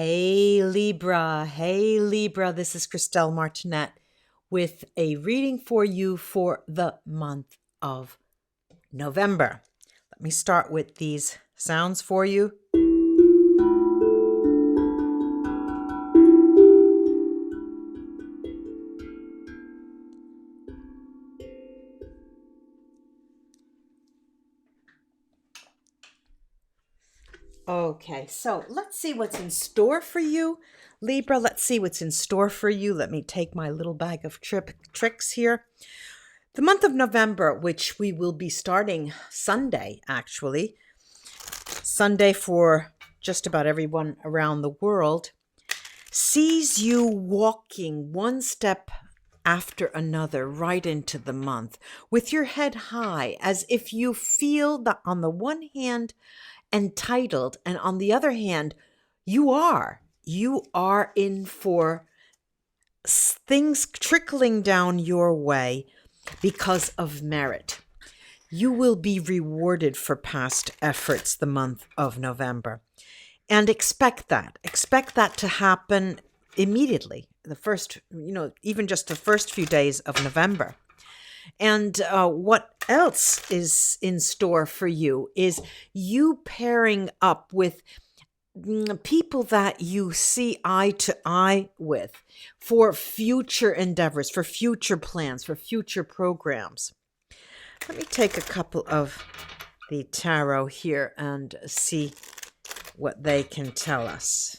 Hey Libra, this is Christelle Martinette with a reading for you for the month of November. Let me start with these sounds for you. Okay, so let's see what's in store for you, Libra. Let's see what's in store for you. Let me take my little bag of tricks here. The month of November, which we will be starting Sunday, actually, Sunday for just about everyone around the world, sees you walking one step after another right into the month with your head high, as if you feel that on the one hand entitled, and on the other hand, you are in for things trickling down your way because of merit. You will be rewarded for past efforts the month of November. And expect that to happen immediately. The first, even just the first few days of November. And what else is in store for you is you pairing up with people that you see eye to eye with for future endeavors, for future plans, for future programs. Let me take a couple of the tarot here and see what they can tell us.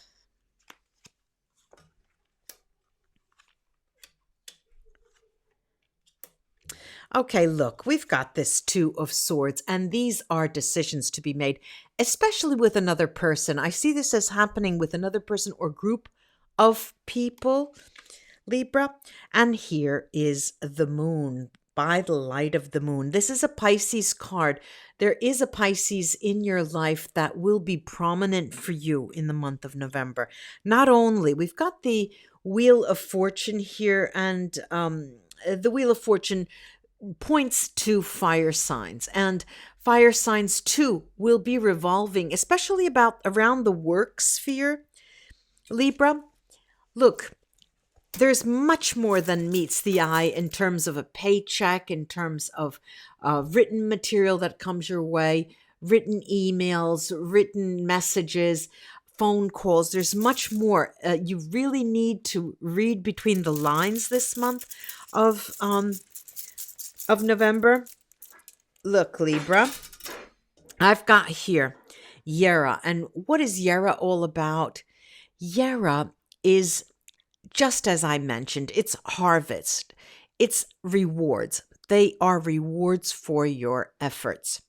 Okay, look, we've got this Two of Swords, and these are decisions to be made, especially with another person. I see this as happening with another person or group of people, Libra. And here is the moon, by the light of the moon. This is a Pisces card. There is a Pisces in your life that will be prominent for you in the month of November. Not only, we've got the Wheel of Fortune here, and the Wheel of Fortune points to fire signs, and fire signs too will be revolving, especially around the work sphere, Libra. Look, there's much more than meets the eye in terms of a paycheck, in terms of written material that comes your way, written emails, written messages, phone calls. There's much more. You really need to read between the lines this month of November. Look, Libra, I've got here Yera. And what is Yera all about? Yera is, just as I mentioned, it's harvest. It's rewards. They are rewards for your efforts.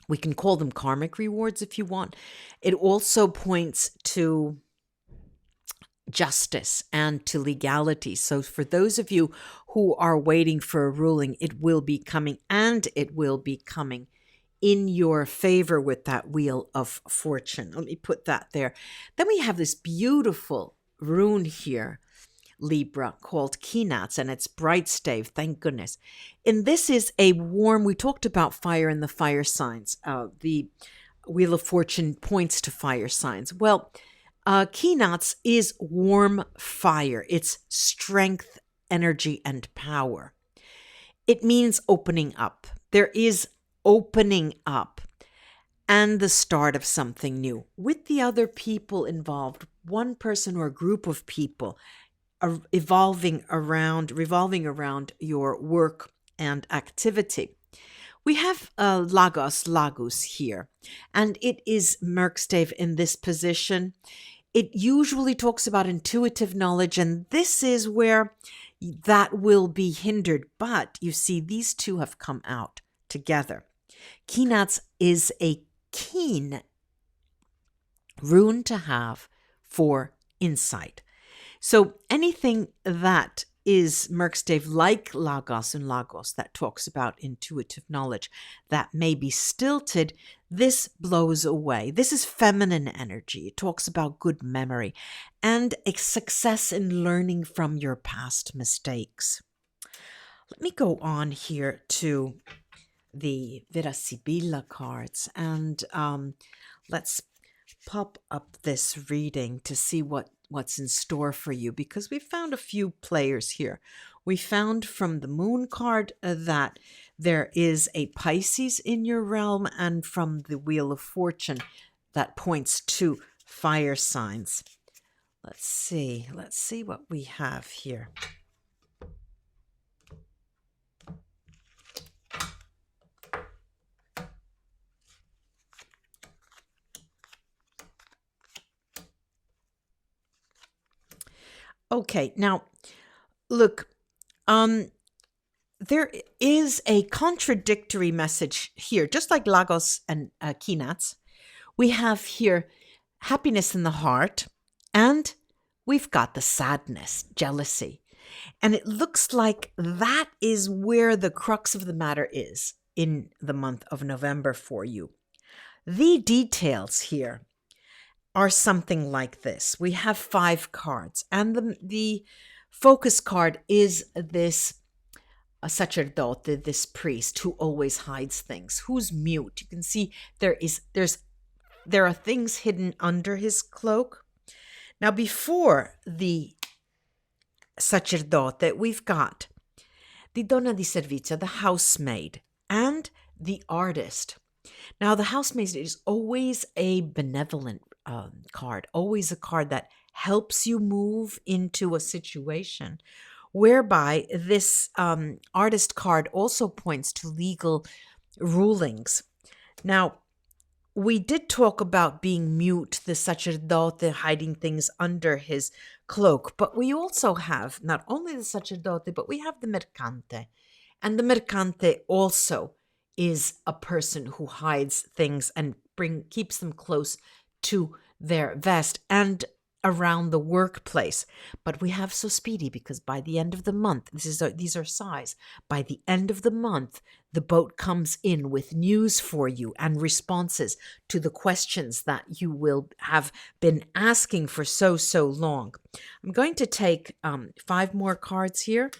We can call them karmic rewards if you want. It also points to justice and to legality. So for those of you who are waiting for a ruling, it will be coming, and it will be coming in your favor with that Wheel of Fortune. Let me put that there. Then we have this beautiful rune here, Libra, called Kenats, and it's bright stave, thank goodness. And this is a warm, we talked about fire and the fire signs. The Wheel of Fortune points to fire signs. Well, Kenats is warm fire. It's strength, energy, and power. It means opening up. There is opening up and the start of something new with the other people involved, one person or a group of people revolving around your work and activity. We have Lagus here, and it is Merkstave in this position. It usually talks about intuitive knowledge, and this is where that will be hindered. But you see, these two have come out together. Kenats is a keen rune to have for insight. So anything that is Merkstave like Lagos and Lagos that talks about intuitive knowledge that may be stilted, this blows away. This is feminine energy. It talks about good memory and a success in learning from your past mistakes. Let me go on here to the vera, sibilla cards, and let's pop up this reading to see what's in store for you, because we found a few players here. We found from the moon card that there is a Pisces in your realm, and from the Wheel of Fortune that points to fire signs. Let's see what we have here. Okay, now look, there is a contradictory message here, just like Lagos and Kinats. We have here happiness in the heart, and we've got the sadness, jealousy. And it looks like that is where the crux of the matter is in the month of November for you. The details here are something like this. We have 5 cards, and the focus card is this sacerdote, this priest who always hides things, who's mute. You can see there are things hidden under his cloak. Now, before the sacerdote, we've got the donna di servizio, the housemaid, and the artist. Now, the housemaid is always a benevolent card, always a card that helps you move into a situation, whereby this artist card also points to legal rulings. Now, we did talk about being mute, the sacerdote hiding things under his cloak, but we also have not only the sacerdote, but we have the mercante. And the mercante also is a person who hides things and keeps them close to their vest and around the workplace. But we have so speedy, because by the end of the month, these are sighs, by the end of the month, the boat comes in with news for you and responses to the questions that you will have been asking for so long. I'm going to take 5 more cards here.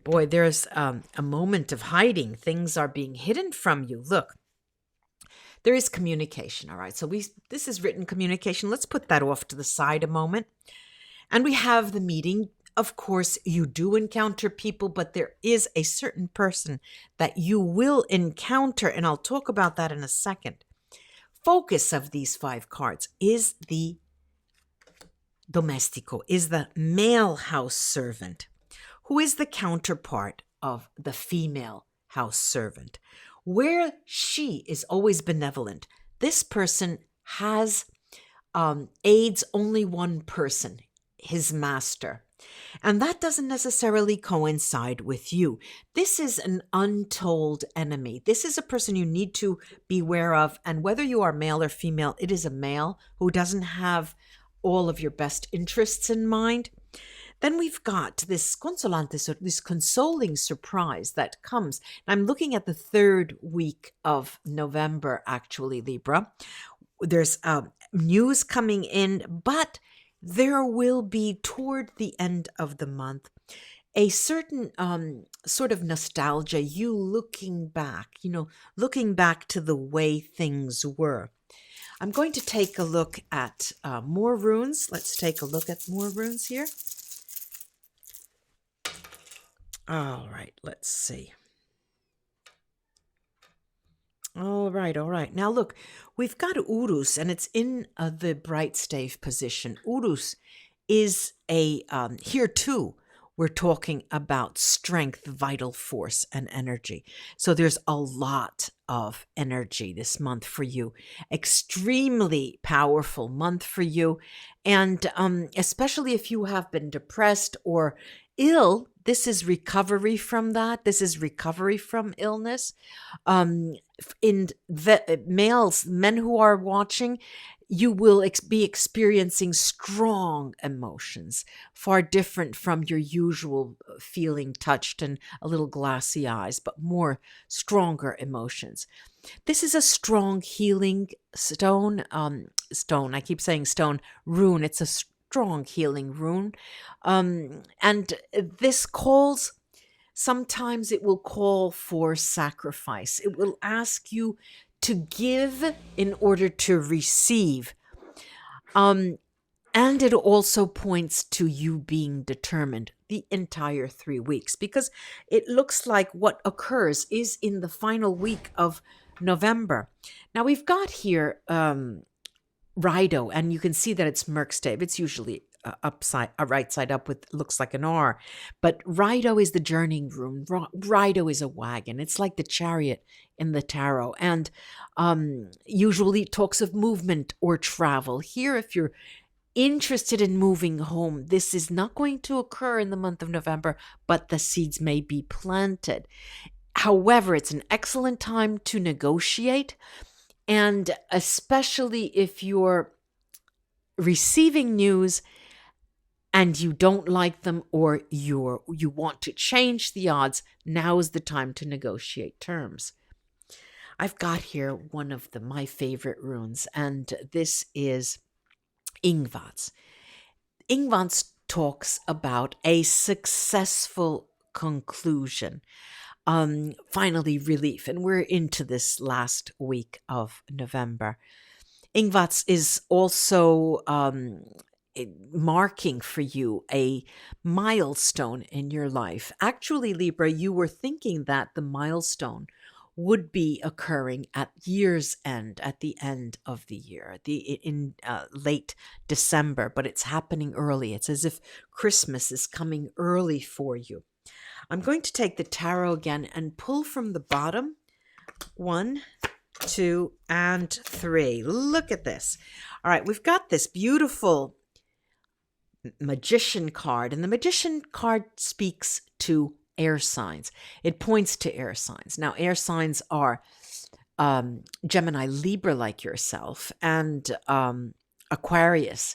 Boy, there's a moment of hiding. Things are being hidden from you. Look. There is communication, all right? So this is written communication. Let's put that off to the side a moment. And we have the meeting. Of course, you do encounter people, but there is a certain person that you will encounter, and I'll talk about that in a second. Focus of these 5 cards is the domestico, is the male house servant, who is the counterpart of the female house servant. Where she is always benevolent, this person aids only one person, his master. And that doesn't necessarily coincide with you. This is an untold enemy. This is a person you need to beware of. And whether you are male or female, it is a male who doesn't have all of your best interests in mind. Then we've got this consolante, this consoling surprise that comes. I'm looking at the 3rd week of November, actually, Libra. There's news coming in, but there will be, toward the end of the month, a certain sort of nostalgia, you looking back to the way things were. I'm going to take a look at more runes. Let's take a look at more runes here. All right, let's see. All right. Now look, we've got Urus, and it's in the bright stave position. Urus is here too, we're talking about strength, vital force, and energy. So there's a lot of energy this month for you. Extremely powerful month for you. And especially if you have been depressed or ill, this is recovery from that. This is recovery from illness. In men who are watching, you will be experiencing strong emotions, far different from your usual feeling touched and a little glassy eyes, but more stronger emotions. This is a strong healing stone. I keep saying stone, rune. It's a strong healing rune. And this calls Sometimes it will call for sacrifice. It will ask you to give in order to receive. Um, and it also points to you being determined the entire 3 weeks, because it looks like what occurs is in the final week of November. Now we've got here Rido, and you can see that it's Merkstave. It's usually right side up with looks like an R, but Rido is the journeying rune. Rido is a wagon. It's like the chariot in the tarot, and usually it talks of movement or travel. Here, if you're interested in moving home, this is not going to occur in the month of November, but the seeds may be planted. However, it's an excellent time to negotiate, and especially if you're receiving news and you don't like them, or you want to change the odds, now is the time to negotiate terms. I've got here one of my favorite runes, and this is Ingvats. Ingvats talks about a successful conclusion, finally relief, and we're into this last week of November. Ingvats is also marking for you a milestone in your life. Actually, Libra, you were thinking that the milestone would be occurring at year's end, at the end of the year, in late December, but it's happening early. It's as if Christmas is coming early for you. I'm going to take the tarot again and pull from the bottom. 1, 2, and 3. Look at this. All right, we've got this beautiful Magician card, and the Magician card speaks to air signs. It points to air signs. Now, air signs are Gemini, Libra, like yourself, and Aquarius.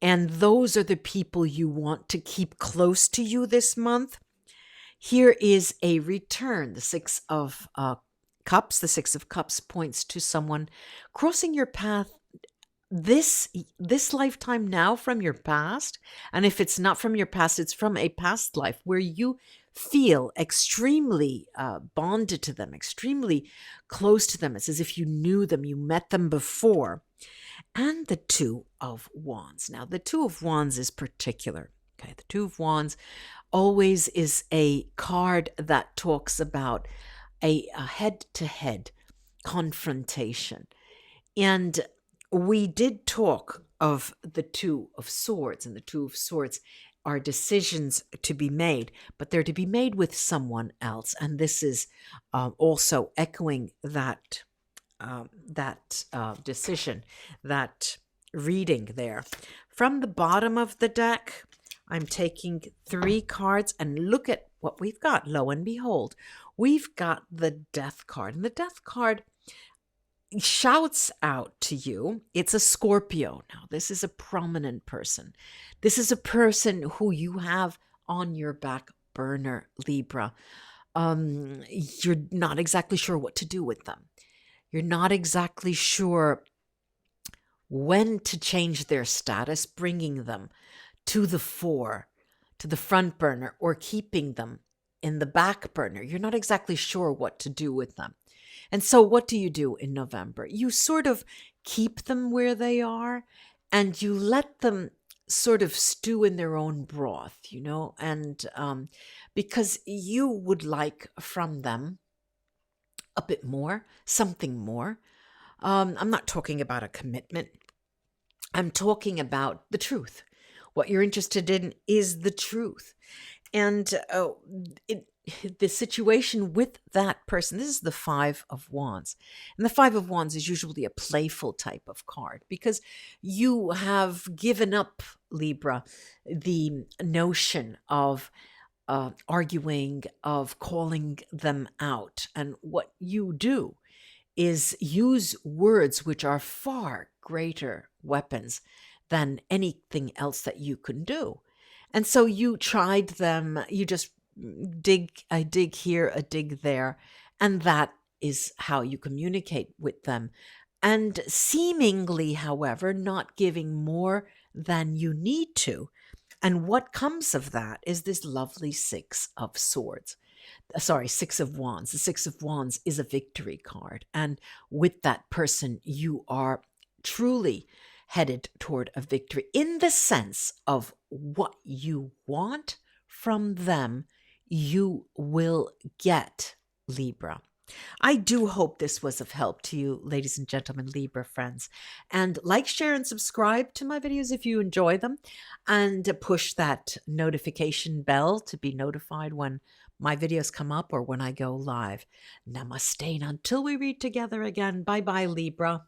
And those are the people you want to keep close to you this month. Here is a return. The Six of Cups. The Six of Cups points to someone crossing your path this lifetime now from your past. And if it's not from your past, it's from a past life where you feel extremely bonded to them, extremely close to them. It's as if you knew them, you met them before. And the Two of Wands. Now, the Two of Wands is particular. Okay, the Two of Wands always is a card that talks about a head-to-head confrontation. And we did talk of the Two of Swords, and the Two of Swords are decisions to be made, but they're to be made with someone else. And this is also echoing that decision, that reading there. From the bottom of the deck, I'm taking 3 cards, and look at what we've got. Lo and behold, we've got the Death card. And the Death card shouts out to you. It's a Scorpio. Now, this is a prominent person. This is a person who you have on your back burner, Libra. You're not exactly sure what to do with them. You're not exactly sure when to change their status, bringing them to the fore, to the front burner, or keeping them in the back burner. You're not exactly sure what to do with them. And so what do you do in November? You sort of keep them where they are, and you let them sort of stew in their own broth, and because you would like from them a bit more, something more. I'm not talking about a commitment. I'm talking about the truth. What you're interested in is the truth. And the situation with that person, this is the Five of Wands. And the Five of Wands is usually a playful type of card, because you have given up, Libra, the notion of arguing, of calling them out. And what you do is use words which are far greater weapons than anything else that you can do. And so you tried them, you just dig here, a dig there, and that is how you communicate with them. And seemingly, however, not giving more than you need to. And what comes of that is this lovely Six of Swords. Sorry, Six of Wands. The Six of Wands is a victory card. And with that person, you are truly headed toward a victory in the sense of what you want from them, you will get, Libra. I do hope this was of help to you, ladies and gentlemen, Libra friends. And like, share, and subscribe to my videos if you enjoy them. And push that notification bell to be notified when my videos come up or when I go live. Namaste. And until we read together again, bye-bye, Libra.